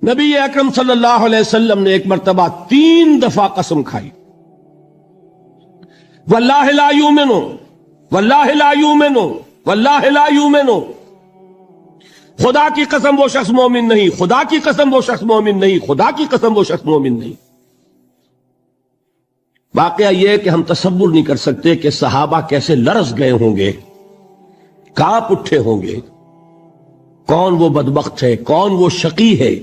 نبی اکرم صلی اللہ علیہ وسلم نے ایک مرتبہ 3 دفعہ قسم کھائی، واللہ لا یؤمنو، واللہ لا یؤمنو، واللہ لا یؤمنو، خدا کی قسم وہ شخص مومن نہیں، خدا کی قسم وہ شخص مومن نہیں، خدا کی قسم وہ شخص مومن نہیں۔ واقعہ یہ ہے کہ ہم تصور نہیں کر سکتے کہ صحابہ کیسے لرز گئے ہوں گے، کانپ اٹھے ہوں گے، کون وہ بدبخت ہے، کون وہ شقی ہے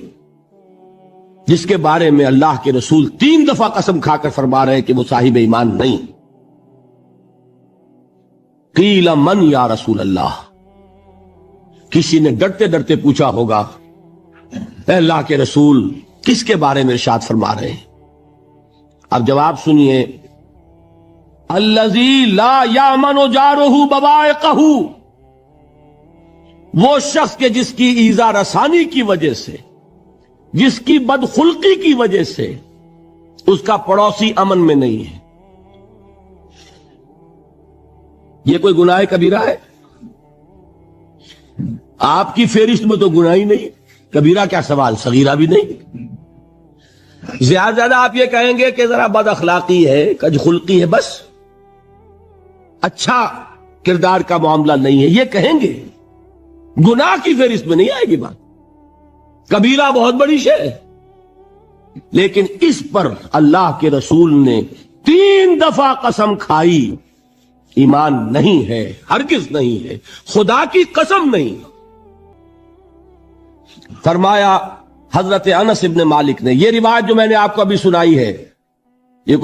جس کے بارے میں اللہ کے رسول 3 دفعہ قسم کھا کر فرما رہے ہیں کہ وہ صاحب ایمان نہیں۔ قیل من یا رسول اللہ، کسی نے ڈرتے ڈرتے پوچھا ہوگا اے اللہ کے رسول کس کے بارے میں ارشاد فرما رہے ہیں؟ اب جواب سنیے، الذی لا یامن جارہ بوائقہ، وہ شخص کے جس کی ایذا رسانی کی وجہ سے، جس کی بدخلقی کی وجہ سے اس کا پڑوسی امن میں نہیں ہے۔ یہ کوئی گناہ کبیرہ ہے؟ آپ کی فہرست میں تو گناہ ہی نہیں، کبیرہ کیا سوال، صغیرہ بھی نہیں۔ زیادہ زیادہ آپ یہ کہیں گے کہ ذرا بد اخلاقی ہے، کج خلقی ہے، بس اچھا کردار کا معاملہ نہیں ہے، یہ کہیں گے، گناہ کی فہرست میں نہیں آئے گی بات۔ کبیرہ بہت بڑی شے ہے، لیکن اس پر اللہ کے رسول نے 3 دفعہ قسم کھائی، ایمان نہیں ہے، ہرگز نہیں ہے، خدا کی قسم نہیں۔ فرمایا حضرت انس ابن مالک نے، یہ روایت جو میں نے آپ کو ابھی سنائی ہے، یہ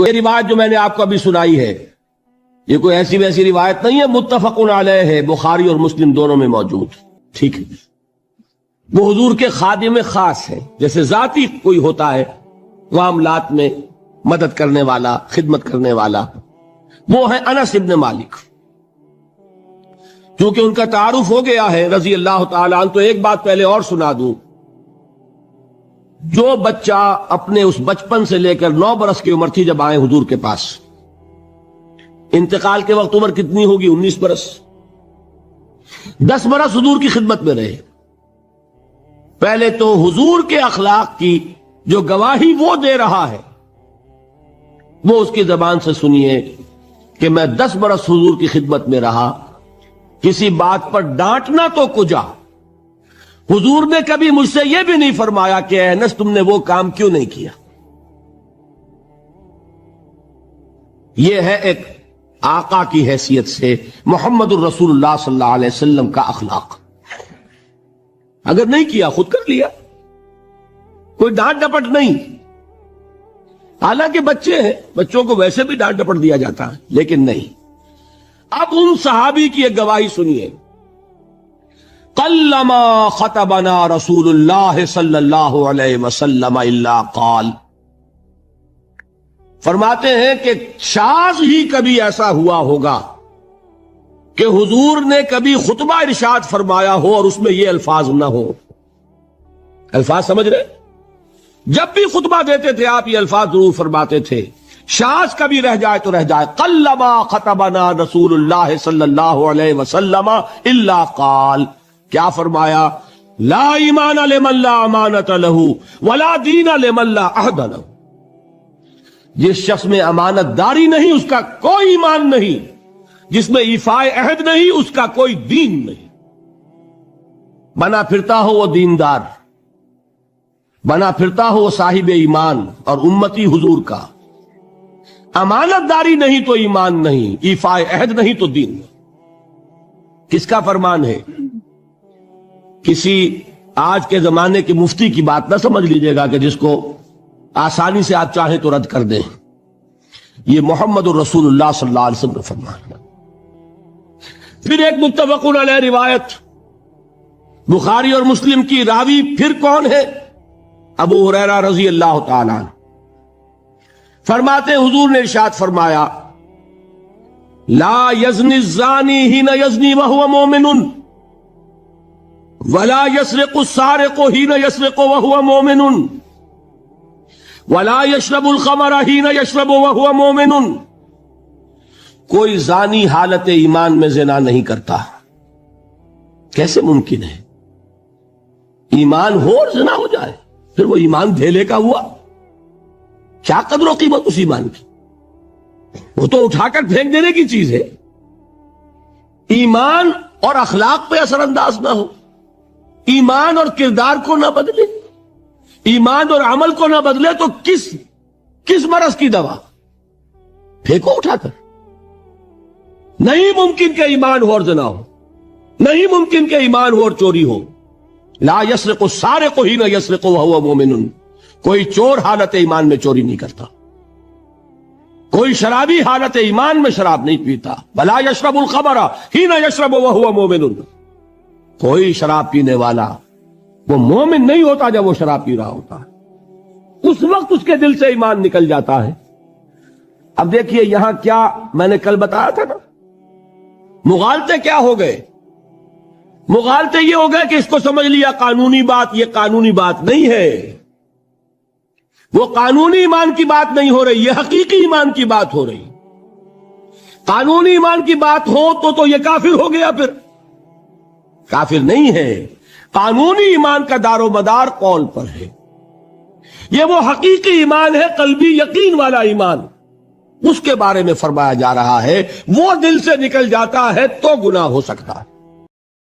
کوئی ایسی ویسی روایت نہیں ہے، متفق علیہ ہے، بخاری اور مسلم دونوں میں موجود، ٹھیک ہے۔ وہ حضور کے خادم خاص ہیں، جیسے ذاتی کوئی ہوتا ہے معاملات میں مدد کرنے والا، خدمت کرنے والا، وہ ہے انس ابن مالک۔ چونکہ ان کا تعارف ہو گیا ہے رضی اللہ تعالیٰ عنہ، تو ایک بات پہلے اور سنا دوں، جو بچہ اپنے اس بچپن سے لے کر 9 برس کی عمر تھی جب آئے حضور کے پاس، انتقال کے وقت عمر کتنی ہوگی؟ 19 برس، 10 برس حضور کی خدمت میں رہے۔ پہلے تو حضور کے اخلاق کی جو گواہی وہ دے رہا ہے وہ اس کی زبان سے سنیے کہ میں 10 برس حضور کی خدمت میں رہا، کسی بات پر ڈانٹنا تو کجا، حضور نے کبھی مجھ سے یہ بھی نہیں فرمایا کہ اے انس تم نے وہ کام کیوں نہیں کیا۔ یہ ہے ایک آقا کی حیثیت سے محمد الرسول اللہ صلی اللہ علیہ وسلم کا اخلاق۔ اگر نہیں کیا خود کر لیا، کوئی ڈانٹ ڈپٹ نہیں۔ حالانکہ بچے ہیں، بچوں کو ویسے بھی ڈانٹ ڈپٹ دیا جاتا ہے، لیکن نہیں۔ اب ان صحابی کی ایک گواہی سنیے، قلما خطبنا رسول اللہ صلی اللہ علیہ وسلم الا قال، فرماتے ہیں کہ شاذ ہی کبھی ایسا ہوا ہوگا کہ حضور نے کبھی خطبہ ارشاد فرمایا ہو اور اس میں یہ الفاظ نہ ہو۔ الفاظ سمجھ رہے؟ جب بھی خطبہ دیتے تھے آپ یہ الفاظ ضرور فرماتے تھے، شاذ کبھی رہ جائے تو رہ جائے، قلما خطبنا رسول اللہ صلی اللہ علیہ وسلم الا قال، کیا فرمایا؟ لا ایمان لمن لا امانت لہ ولا دین لمن لا عہد لہ، جس شخص میں امانت داری نہیں اس کا کوئی ایمان نہیں، جس میں ایفاء عہد نہیں اس کا کوئی دین نہیں۔ بنا پھرتا ہو وہ دیندار، بنا پھرتا ہو وہ صاحب ایمان اور امتی حضور کا، امانت داری نہیں تو ایمان نہیں، ایفاء عہد نہیں تو دین نہیں۔ کس کا فرمان ہے؟ کسی آج کے زمانے کے مفتی کی بات نہ سمجھ لیجئے گا کہ جس کو آسانی سے آپ چاہیں تو رد کر دیں۔ یہ محمد الرسول اللہ صلی اللہ علیہ وسلم کا فرمان ہے۔ پھر ایک متفق علیہ روایت بخاری اور مسلم کی، راوی پھر کون ہے؟ ابو ہریرہ رضی اللہ تعالی عنہ، فرماتے حضور نے ارشاد فرمایا لا یزنی الزانی حین یزنی وہو مومن ولا یسرق السارق حین یسرق وہو مومن ولا یشرب الخمر حین یشرب وہو مومن، کوئی زانی حالت ایمان میں زنا نہیں کرتا۔ کیسے ممکن ہے؟ ایمان ہو اور زنا ہو جائے؟ پھر وہ ایمان دھیلے کا ہوا؟ کیا قدر و قیمت اس ایمان کی؟ وہ تو اٹھا کر پھینک دینے کی چیز ہے۔ ایمان اور اخلاق پہ اثر انداز نہ ہو، ایمان اور کردار کو نہ بدلے، ایمان اور عمل کو نہ بدلے تو کس مرض کی دوا؟ پھینکو اٹھا کر۔ نہیں ممکن کہ ایمان ہو اور زنا ہو، نہیں ممکن کہ ایمان ہو اور چوری ہو۔ لا یسرق السارق حین یسرق وہو مومن، کوئی چور حالت ایمان میں چوری نہیں کرتا، کوئی شرابی حالت ایمان میں شراب نہیں پیتا۔ ولا یشرب الخمر حین یشرب وہو مومن، کوئی شراب پینے والا وہ مومن نہیں ہوتا جب وہ شراب پی رہا ہوتا ہے، اس وقت اس کے دل سے ایمان نکل جاتا ہے۔ اب دیکھیے یہاں کیا میں نے کل بتایا تھا نا، مغالطے کیا ہو گئے؟ مغالطے یہ ہو گئے کہ اس کو سمجھ لیا قانونی بات، یہ قانونی بات نہیں ہے، وہ قانونی ایمان کی بات نہیں ہو رہی، یہ حقیقی ایمان کی بات ہو رہی۔ قانونی ایمان کی بات ہو تو یہ کافر ہو گیا، پھر کافر نہیں ہے۔ قانونی ایمان کا دار و مدار قول پر ہے، یہ وہ حقیقی ایمان ہے، قلبی یقین والا ایمان، اس کے بارے میں فرمایا جا رہا ہے وہ دل سے نکل جاتا ہے تو گناہ ہو سکتا ہے۔